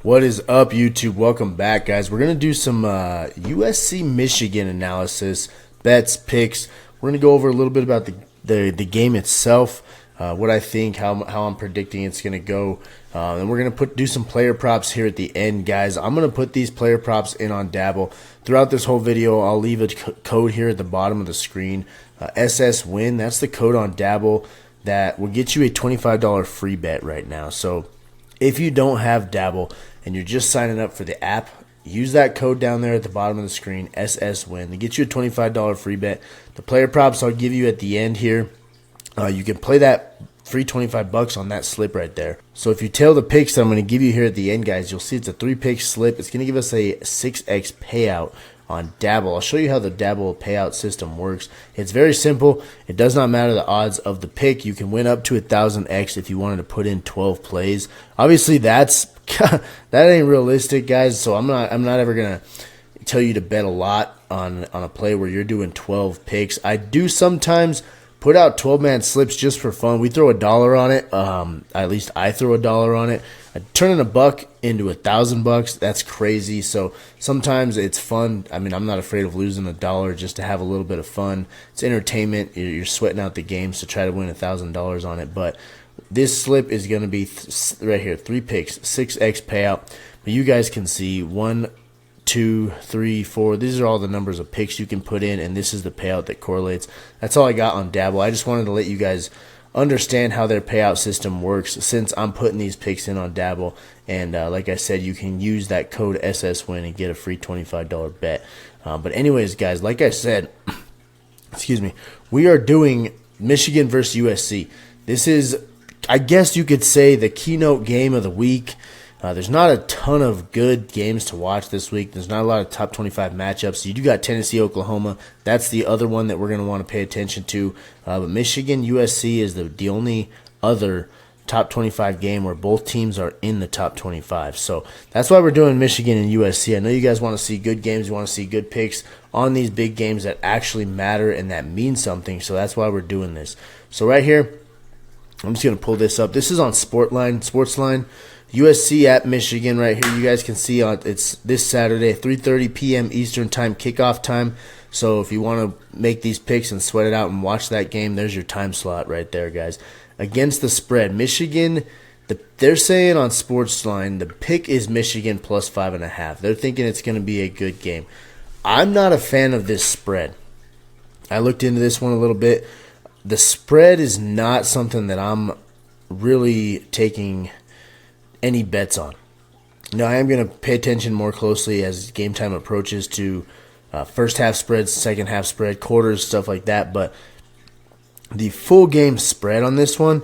What is up, YouTube? Welcome back, guys. We're going to do some USC Michigan analysis, bets, picks. We're going to go over a little bit about the game itself, what I think, how I'm predicting it's going to go. And we're going to do some player props here at the end, guys. I'm going to put these player props in on Dabble. Throughout this whole video, I'll leave a code here at the bottom of the screen. SSWIN, that's the code on Dabble that will get you a $25 free bet right now. So if you don't have Dabble and you're just signing up for the app, use that code down there at the bottom of the screen, SSWIN. They get you a $25 free bet. The player props I'll give you at the end here. You can play that free $25 on that slip right there. So if you tail the picks that I'm going to give you here at the end, guys, you'll see it's a 3-pick slip. It's going to give us a 6x payout on Dabble. I'll show you how the Dabble payout system works. It's very simple. It does not matter the odds of the pick. You can win up to 1,000x if you wanted to put in 12 plays. Obviously, that ain't realistic, guys. So I'm not ever gonna tell you to bet a lot on a play where you're doing 12 picks. I do sometimes put out 12-man slips just for fun. We throw $1 on it. At least I throw $1 on it. Turning $1 into $1,000, that's crazy. So sometimes it's fun. I mean, I'm not afraid of losing $1 just to have a little bit of fun. It's entertainment. You're sweating out the games to try to win $1,000 on it. But this slip is going to be right here, 3 picks, 6x payout. But you guys can see 1, 2, 3, 4. These are all the numbers of picks you can put in, and this is the payout that correlates. That's all I got on Dabble. I just wanted to let you guys understand how their payout system works since I'm putting these picks in on Dabble. And like I said, you can use that code SSWIN and get a free $25 bet. But anyways, guys, like I said, excuse me, we are doing Michigan versus USC. This is, I guess you could say, the keynote game of the week. There's not a ton of good games to watch this week. There's not a lot of top 25 matchups. You do got Tennessee, Oklahoma. That's the other one that we're going to want to pay attention to. But Michigan, USC is the only other top 25 game where both teams are in the top 25. So that's why we're doing Michigan and USC. I know you guys want to see good games. You want to see good picks on these big games that actually matter and that mean something. So that's why we're doing this. So right here, I'm just going to pull this up. This is on Sportsline. USC at Michigan right here. You guys can see it's this Saturday, 3:30 p.m. Eastern time, kickoff time. So if you want to make these picks and sweat it out and watch that game, there's your time slot right there, guys. Against the spread, Michigan, they're saying on Sportsline the pick is Michigan plus 5.5. They're thinking it's going to be a good game. I'm not a fan of this spread. I looked into this one a little bit. The spread is not something that I'm really taking any bets on. Now, I am going to pay attention more closely as game time approaches to first half spreads, second half spread, quarters, stuff like that. But the full game spread on this one,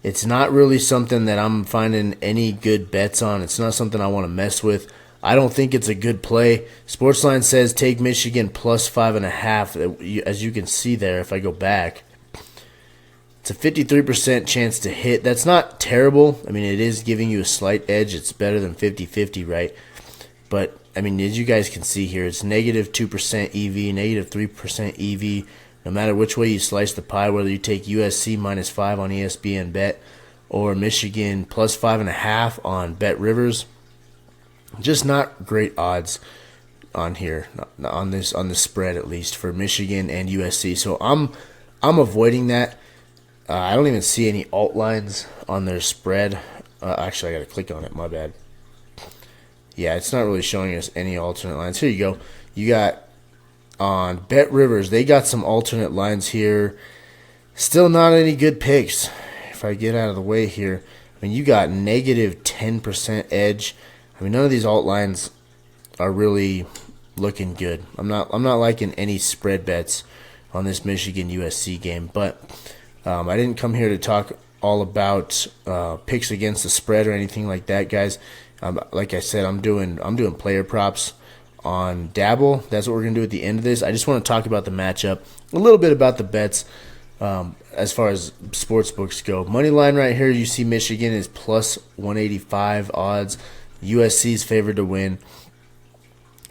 it's not really something that I'm finding any good bets on. It's not something I want to mess with. I don't think it's a good play. Sportsline says take Michigan plus 5.5. As you can see there, if I go back, it's a 53% chance to hit. That's not terrible. I mean, it is giving you a slight edge. It's better than 50-50, right? But, I mean, as you guys can see here, it's negative 2% EV, negative 3% EV. No matter which way you slice the pie, whether you take USC minus 5 on ESPN Bet or Michigan plus 5.5 on Bet Rivers, just not great odds on here, on this spread at least for Michigan and USC. So I'm avoiding that. I don't even see any alt lines on their spread. Actually, I got to click on it. My bad. Yeah, it's not really showing us any alternate lines. Here you go. You got on Bet Rivers, they got some alternate lines here. Still not any good picks. If I get out of the way here, I mean, you got negative 10% edge. I mean, none of these alt lines are really looking good. I'm not liking any spread bets on this Michigan USC game, but I didn't come here to talk all about picks against the spread or anything like that, guys. Like I said, I'm doing player props on Dabble. That's what we're gonna do at the end of this. I just want to talk about the matchup, a little bit about the bets as far as sports books go. Money line right here, you see Michigan is plus 185 odds. USC is favored to win.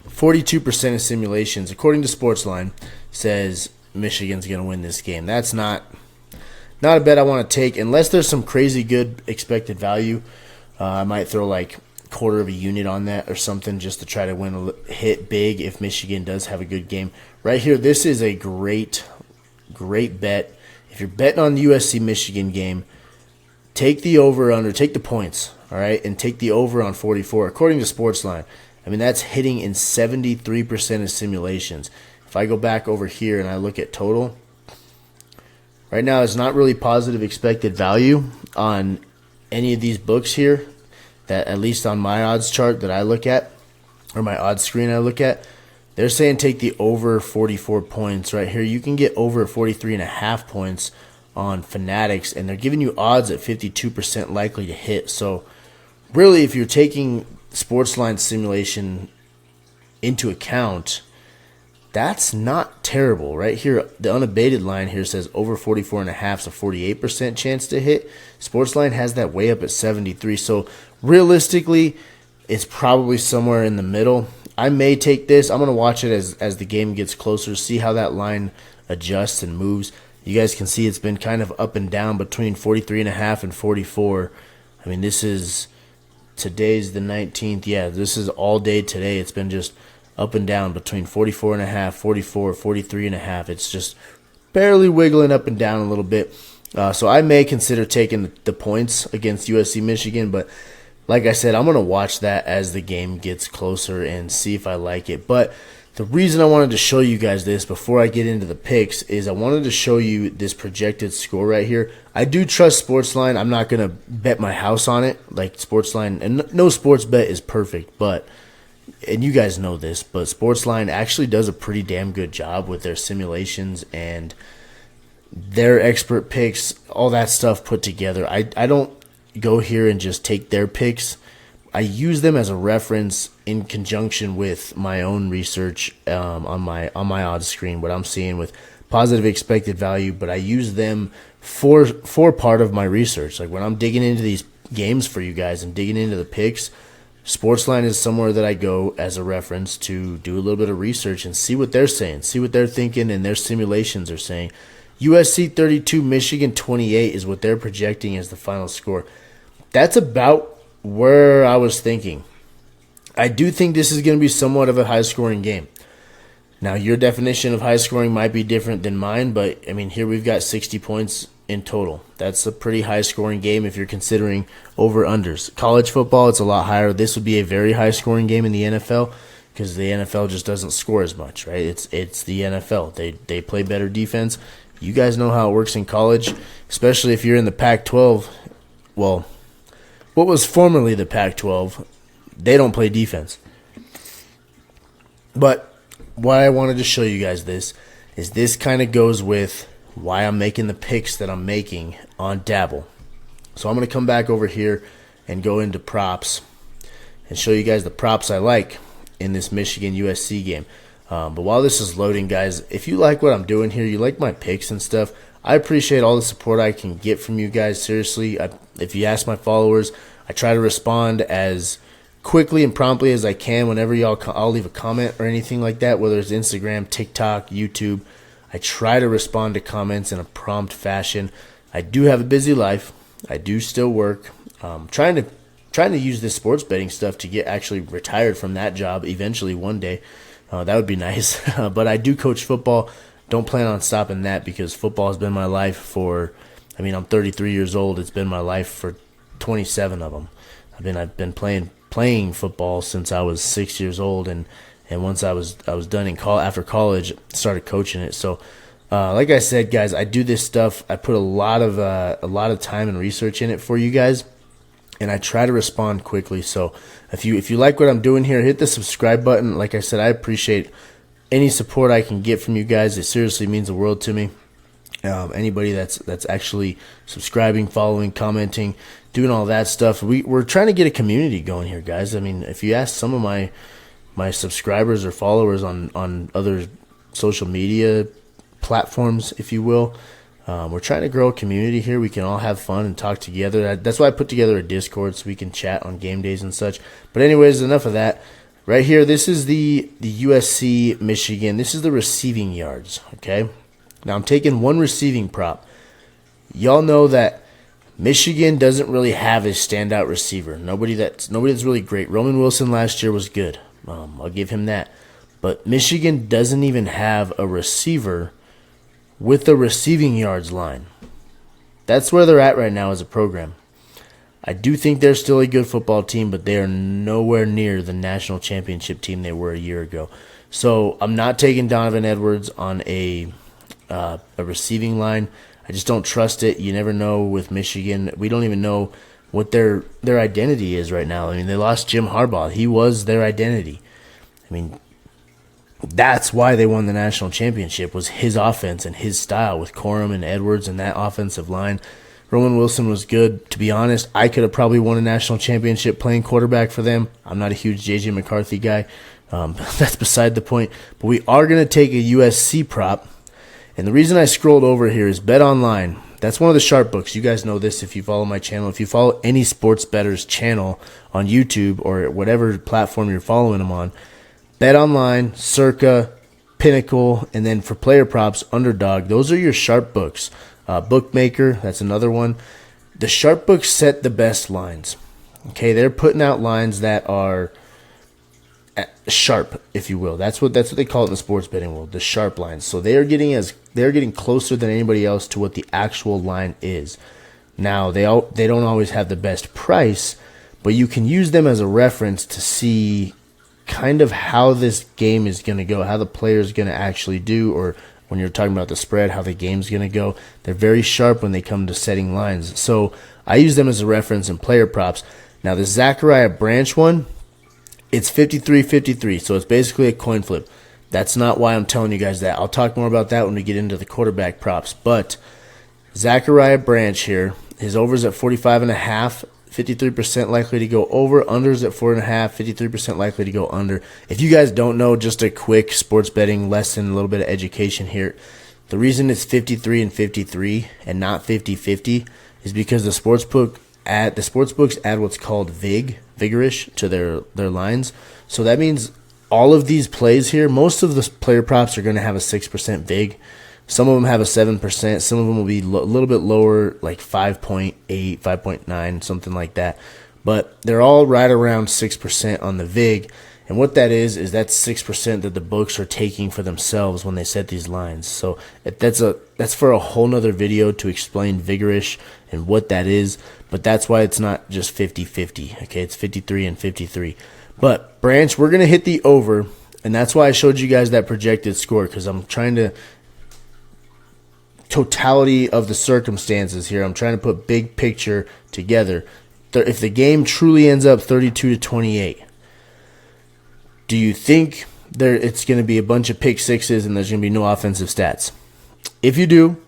42% of simulations, according to Sportsline, says Michigan's gonna win this game. That's not a bet I want to take unless there's some crazy good expected value. I might throw like quarter of a unit on that or something just to try to hit big if Michigan does have a good game. Right here, this is a great bet. If you're betting on the USC Michigan game, take the over under, take the points, all right, and take the over on 44. According to Sportsline, I mean, that's hitting in 73% of simulations. If I go back over here and I look at total, right now it's not really positive expected value on any of these books here, that at least on my odds chart that I look at, or my odds screen I look at, they're saying take the over 44 points. Right here, you can get over 43.5 points on Fanatics, and they're giving you odds at 52% likely to hit. So really, if you're taking Sportsline simulation into account, that's not terrible. Right here, the unabated line here says over 44.5 is a 48% chance to hit. Sportsline has that way up at 73. So realistically, it's probably somewhere in the middle. I may take this. I'm going to watch it as the game gets closer, see how that line adjusts and moves. You guys can see it's been kind of up and down between 43.5 and 44. I mean, today's the 19th. Yeah, this is all day today. It's been just up and down between 44.5, 44, 43.5. It's just barely wiggling up and down a little bit. So I may consider taking the points against USC Michigan, but like I said, I'm going to watch that as the game gets closer and see if I like it. But the reason I wanted to show you guys this before I get into the picks is I wanted to show you this projected score right here. I do trust Sportsline. I'm not going to bet my house on it like Sportsline. And no sports bet is perfect, and you guys know this, but Sportsline actually does a pretty damn good job with their simulations and their expert picks, all that stuff put together. I don't go here and just take their picks. I use them as a reference in conjunction with my own research on my odds screen, what I'm seeing with positive expected value, but I use them for part of my research. Like when I'm digging into these games for you guys and digging into the picks, Sportsline is somewhere that I go as a reference to do a little bit of research and see what they're saying, see what they're thinking, and their simulations are saying. USC 32, Michigan 28 is what they're projecting as the final score. That's about where I was thinking. I do think this is going to be somewhat of a high-scoring game. Now, your definition of high-scoring might be different than mine, but, I mean, here we've got 60 points in total. That's a pretty high-scoring game if you're considering over-unders. College football, it's a lot higher. This would be a very high-scoring game in the NFL because the NFL just doesn't score as much, right? It's the NFL. They play better defense. You guys know how it works in college, especially if you're in the Pac-12. Well, what was formerly the Pac-12, they don't play defense. But why I wanted to show you guys this is this kind of goes with why I'm making the picks that I'm making on Dabble. So I'm going to come back over here and go into props and show you guys the props I like in this Michigan USC game. But while this is loading, guys, if you like what I'm doing here, you like my picks and stuff, I appreciate all the support I can get from you guys. Seriously, if you ask my followers, I try to respond as quickly and promptly as I can whenever I'll leave a comment or anything like that, whether it's Instagram, TikTok, YouTube. I try to respond to comments in a prompt fashion. I do have a busy life. I do still work. Trying to use this sports betting stuff to get actually retired from that job eventually one day. That would be nice. But I do coach football. Don't plan on stopping that because football has been my life I'm 33 years old. It's been my life for 27 of them. I've been playing football since I was 6 years old, and once I was done after college, started coaching it. So, like I said, guys, I do this stuff. I put a lot of time and research in it for you guys, and I try to respond quickly. So, if you like what I'm doing here, hit the subscribe button. Like I said, I appreciate any support I can get from you guys. It seriously means the world to me. Anybody that's actually subscribing, following, commenting, doing all that stuff. We're trying to get a community going here, guys. I mean, if you ask some of my subscribers or followers on other social media platforms, if you will, we're trying to grow a community here. We can all have fun and talk together. That's why I put together a Discord so we can chat on game days and such. But anyways, enough of that. Right here, this is the USC Michigan. This is the receiving yards, okay? Now I'm taking one receiving prop. Y'all know that Michigan doesn't really have a standout receiver. Nobody that's really great. Roman Wilson last year was good. I'll give him that. But Michigan doesn't even have a receiver with a receiving yards line. That's where they're at right now as a program. I do think they're still a good football team, but they are nowhere near the national championship team they were a year ago. So I'm not taking Donovan Edwards on a receiving line. I just don't trust it. You never know with Michigan. We don't even know what their identity is right now. I mean, they lost Jim Harbaugh. He was their identity. I mean, that's why they won the national championship, was his offense and his style with Corum and Edwards and that offensive line. Roman Wilson was good. To be honest, I could have probably won a national championship playing quarterback for them. I'm not a huge J.J. McCarthy guy. That's beside the point. But we are going to take a USC prop. And the reason I scrolled over here is Bet Online. That's one of the sharp books. You guys know this if you follow my channel. If you follow any sports bettors channel on YouTube or whatever platform you're following them on, Bet Online, Circa, Pinnacle, and then for player props, Underdog. Those are your sharp books. Bookmaker, that's another one. The sharp books set the best lines. Okay, they're putting out lines that are sharp, if you will. That's what they call it in the sports betting world, the sharp lines. So they're getting closer than anybody else to what the actual line is. Now they don't always have the best price, but you can use them as a reference to see kind of how this game is going to go, how the player is going to actually do, or when you're talking about the spread, how the game's going to go. They're very sharp when they come to setting lines. So I use them as a reference in player props. Now the Zachariah Branch one, it's 53-53, so it's basically a coin flip. That's not why I'm telling you guys that. I'll talk more about that when we get into the quarterback props. But Zachariah Branch here, his over's at 45.5, 53% likely to go over. Under's at 4.5, 53% likely to go under. If you guys don't know, just a quick sports betting lesson, a little bit of education here. The reason it's 53 and 53 and not 50-50 is because the sportsbooks add what's called vigorish to their lines. So that means all of these plays here, most of the player props are going to have a 6% vig. Some of them have a 7%. Some of them will be a little bit lower, like 5.8, 5.9, something like that. But they're all right around 6% on the vig. And what that is that's 6% that the books are taking for themselves when they set these lines. So that's for a whole nother video to explain vigorish and what that is. But that's why it's not just 50-50. Okay, it's 53 and 53. But Branch, we're going to hit the over. And that's why I showed you guys that projected score, because I'm trying to totality of the circumstances here. I'm trying to put big picture together. If the game truly ends up 32-28, do you think it's going to be a bunch of pick sixes and there's going to be no offensive stats? If you do,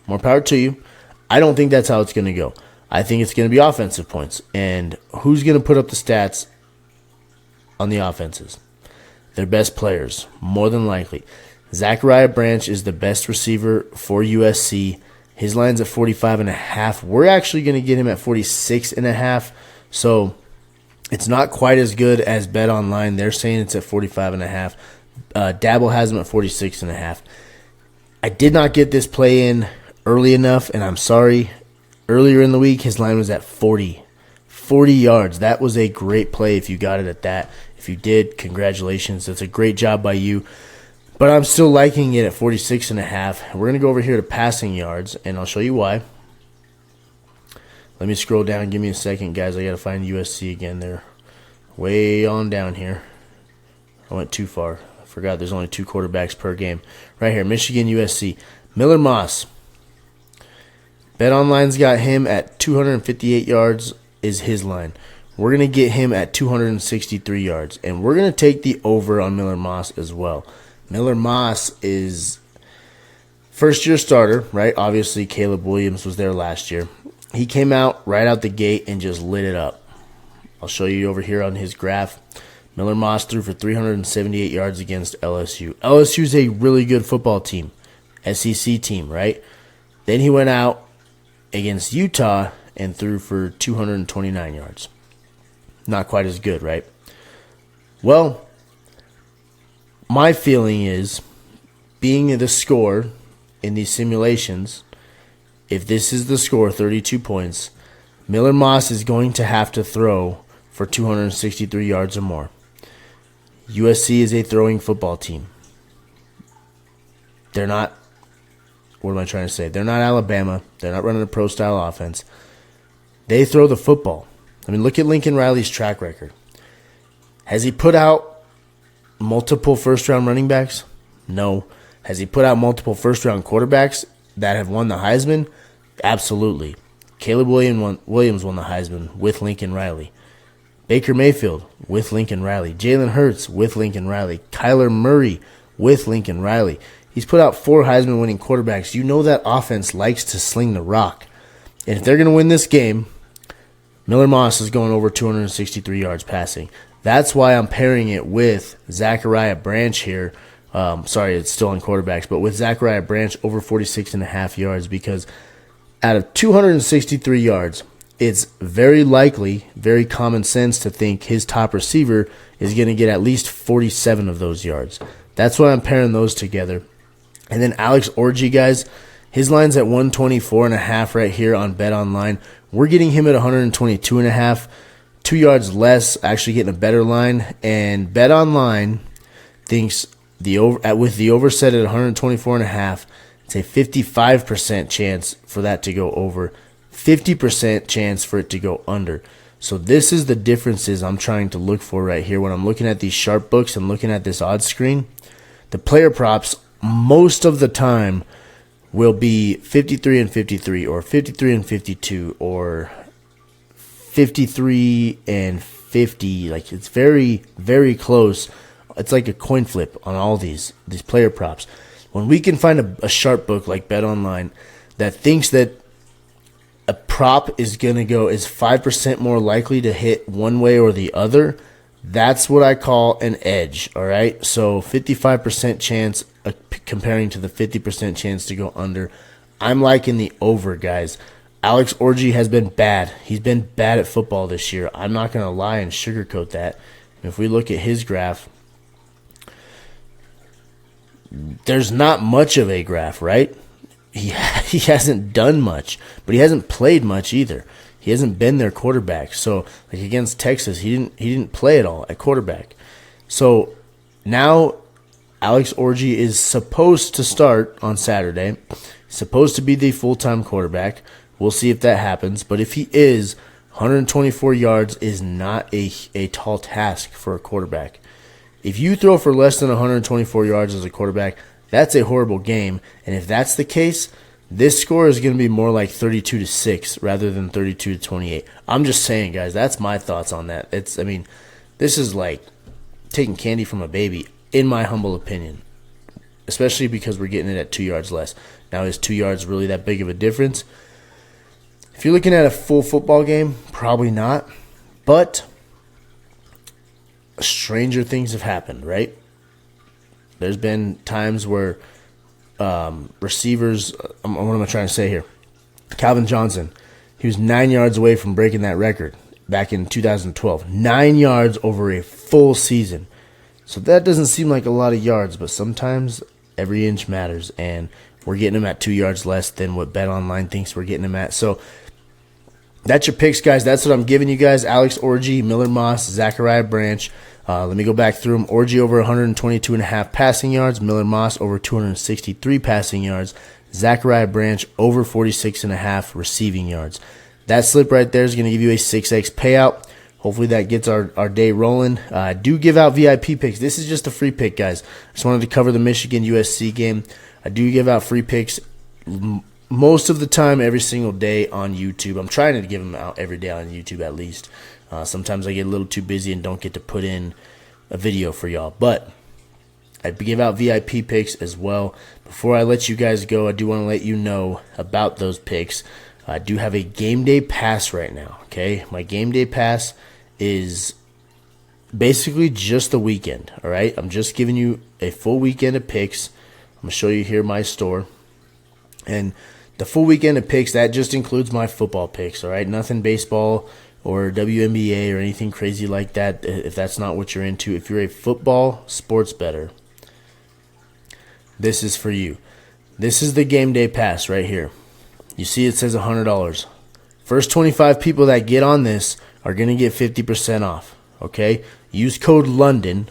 more power to you. I don't think that's how it's going to go. I think it's going to be offensive points. And who's going to put up the stats on the offenses? Their best players, more than likely. Zachariah Branch is the best receiver for USC. His line's at 45.5. We're actually going to get him at 46.5. So it's not quite as good as Bet Online. They're saying it's at 45.5. Dabble has him at 46.5. I did not get this play in early enough, and I'm sorry. Earlier in the week, his line was at 40 yards. That was a great play if you got it at that. If you did, congratulations. That's a great job by you. But I'm still liking it at 46.5. We're going to go over here to passing yards, and I'll show you why. Let me scroll down. Give me a second, guys. I got to find USC again. They're way on down here. I went too far. I forgot there's only 2 quarterbacks per game. Right here, Michigan, USC. Miller Moss. BetOnline's got him at 258 yards is his line. We're going to get him at 263 yards, and we're going to take the over on Miller Moss as well. Miller Moss is first-year starter, right? Obviously, Caleb Williams was there last year. He came out right out the gate and just lit it up. I'll show you over here on his graph. Miller Moss threw for 378 yards against LSU. LSU's a really good football team, SEC team, right? Then he went out against Utah and threw for 229 yards. Not quite as good, right? Well, my feeling is, being the score in these simulations, if this is the score, 32 points, Miller Moss is going to have to throw for 263 yards or more. USC is a throwing football team. They're not, what am I trying to say? They're not Alabama. They're not running a pro-style offense. They throw the football. I mean, look at Lincoln Riley's track record. Has he put out multiple first-round running backs? No. Has he put out multiple first-round quarterbacks that have won the Heisman? Absolutely. Caleb Williams won the Heisman with Lincoln Riley. Baker Mayfield with Lincoln Riley. Jalen Hurts with Lincoln Riley. Kyler Murray with Lincoln Riley. He's put out 4 Heisman-winning quarterbacks. You know that offense likes to sling the rock. And if they're going to win this game, Miller Moss is going over 263 yards passing. That's why I'm pairing it with Zachariah Branch here. Sorry, it's still on quarterbacks, but with Zachariah Branch over 46.5 yards, because out of 263 yards, it's very likely, very common sense to think his top receiver is going to get at least 47 of those yards. That's why I'm pairing those together. And then Alex Orji, guys, his line's at 124.5 right here on BetOnline. We're getting him at 122.5, 2 yards less, actually getting a better line. And BetOnline thinks with the over set at 124.5, it's a 55% chance for that to go over, 50% chance for it to go under. So this is the differences I'm trying to look for right here when I'm looking at these sharp books and looking at this odds screen. The player props most of the time will be 53 and 53 or 53 and 52 or 53 and 50. Like, it's very, very close. It's like a coin flip on all these player props. When we can find a sharp book like BetOnline that thinks that a prop is going to go is 5% more likely to hit one way or the other, that's what I call an edge, all right? So 55% chance comparing to the 50% chance to go under. I'm liking the over, guys. Alex Orji has been bad. He's been bad at football this year. I'm not going to lie and sugarcoat that. If we look at his graph, there's not much of a graph, right? He hasn't done much, but he hasn't played much either. He hasn't been their quarterback. So, like against Texas, he didn't play at all at quarterback. So now Alex Orji is supposed to start on Saturday. Supposed to be the full-time quarterback. We'll see if that happens. But if he is, 124 yards is not a tall task for a quarterback. If you throw for less than 124 yards as a quarterback, that's a horrible game. And if that's the case, this score is going to be more like 32-6 rather than 32-28. I'm just saying, guys, that's my thoughts on that. This is like taking candy from a baby, in my humble opinion, especially because we're getting it at 2 yards less. Now, is 2 yards really that big of a difference? If you're looking at a full football game, probably not. But stranger things have happened, right? There's been times where receivers, what am I trying to say here? Calvin Johnson, he was 9 yards away from breaking that record back in 2012. 9 yards over a full season. So that doesn't seem like a lot of yards, but sometimes every inch matters, and we're getting him at 2 yards less than what BetOnline thinks we're getting him at. So that's your picks, guys. That's what I'm giving you guys. Alex Orji, Miller Moss, Zachariah Branch. Let me go back through them. Orji over 122.5 passing yards. Miller Moss over 263 passing yards. Zachariah Branch over 46.5 receiving yards. That slip right there is going to give you a 6x payout. Hopefully that gets our day rolling. I do give out VIP picks. This is just a free pick, guys. I just wanted to cover the Michigan USC game. I do give out free picks most of the time, every single day on YouTube. I'm trying to give them out every day on YouTube at least. Sometimes I get a little too busy and don't get to put in a video for y'all. But I give out VIP picks as well. Before I let you guys go, I do want to let you know about those picks. I do have a game day pass right now, okay? My game day pass is basically just the weekend, all right? I'm just giving you a full weekend of picks. I'm going to show you here my store. And the full weekend of picks, that just includes my football picks, all right? Nothing baseball or WNBA or anything crazy like that, if that's not what you're into. If you're a football sports bettor, this is for you. This is the game day pass right here. You see it says $100. First 25 people that get on this are going to get 50% off, okay? Use code LONDON,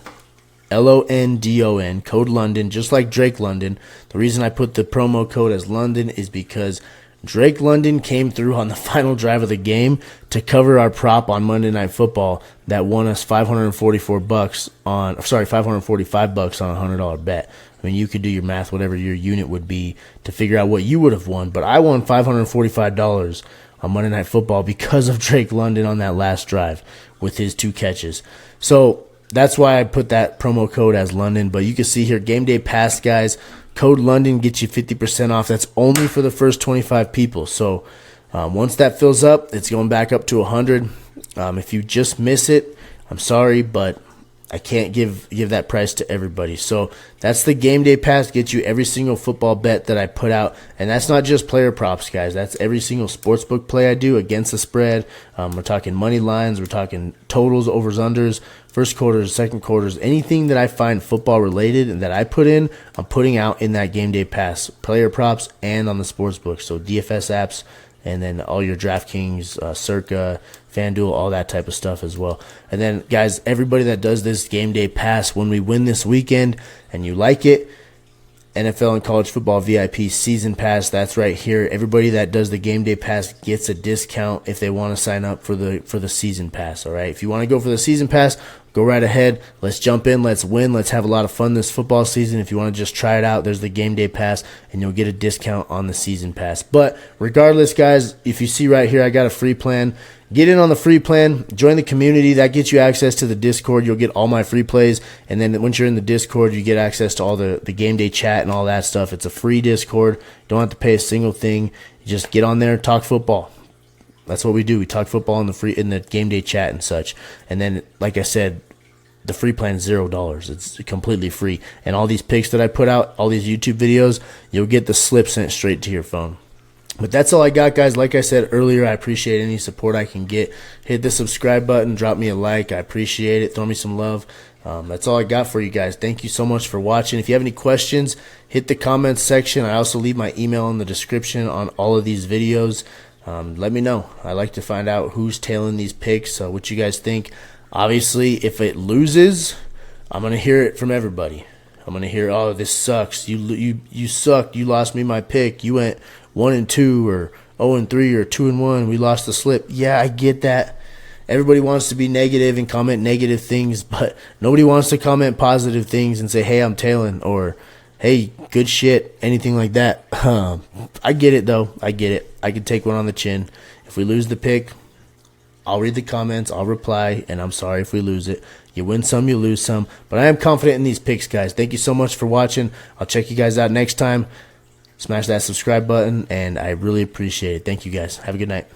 LONDON, code London, just like Drake London. The reason I put the promo code as London is because Drake London came through on the final drive of the game to cover our prop on Monday Night Football that won us $545 on a $100 bet. I mean, you could do your math, whatever your unit would be, to figure out what you would have won. But I won $545 on Monday Night Football because of Drake London on that last drive with his 2 catches. So that's why I put that promo code as London. But you can see here, Game Day Pass, guys. Code London gets you 50% off. That's only for the first 25 people. So once that fills up, it's going back up to 100. If you just miss it, I'm sorry, but I can't give that price to everybody. So that's the Game Day Pass. Gets you every single football bet that I put out. And that's not just player props, guys. That's every single sportsbook play I do against the spread. We're talking money lines. We're talking totals, overs, unders, first quarters, second quarters. Anything that I find football related and that I put in, I'm putting out in that Game Day Pass. Player props and on the sportsbook. So DFS apps, and then all your DraftKings, Circa, FanDuel, all that type of stuff as well. And then, guys, everybody that does this Game Day Pass, when we win this weekend and you like it, NFL and college football VIP season pass, that's right here. Everybody that does the Game Day Pass gets a discount if they want to sign up for the season pass, all right? If you want to go for the season pass, go right ahead. Let's jump in. Let's win. Let's have a lot of fun this football season. If you want to just try it out, there's the Game Day Pass, and you'll get a discount on the season pass. But regardless, guys, if you see right here, I got a free plan. Get in on the free plan. Join the community. That gets you access to the Discord. You'll get all my free plays. And then once you're in the Discord, you get access to all the game day chat and all that stuff. It's a free Discord. You don't have to pay a single thing. You just get on there and talk football. That's what we do. We talk football in the game day chat and such. And then, like I said, the free plan is $0. It's completely free. And all these picks that I put out, all these YouTube videos, you'll get the slip sent straight to your phone. But that's all I got, guys. Like I said earlier, I appreciate any support I can get. Hit the subscribe button. Drop me a like. I appreciate it. Throw me some love. That's all I got for you guys. Thank you so much for watching. If you have any questions, hit the comments section. I also leave my email in the description on all of these videos. Let me know. I like to find out who's tailing these picks, what you guys think. Obviously, if it loses, I'm going to hear it from everybody. I'm going to hear, oh, this sucks. You sucked. You lost me my pick. You went 1-2 or 0-3 or 2-1. We lost the slip. Yeah, I get that. Everybody wants to be negative and comment negative things, but nobody wants to comment positive things and say, hey, I'm tailing, or hey, good shit, anything like that. I get it, though. I get it. I can take one on the chin. If we lose the pick, I'll read the comments, I'll reply, and I'm sorry if we lose it. You win some, you lose some. But I am confident in these picks, guys. Thank you so much for watching. I'll check you guys out next time. Smash that subscribe button, and I really appreciate it. Thank you, guys. Have a good night.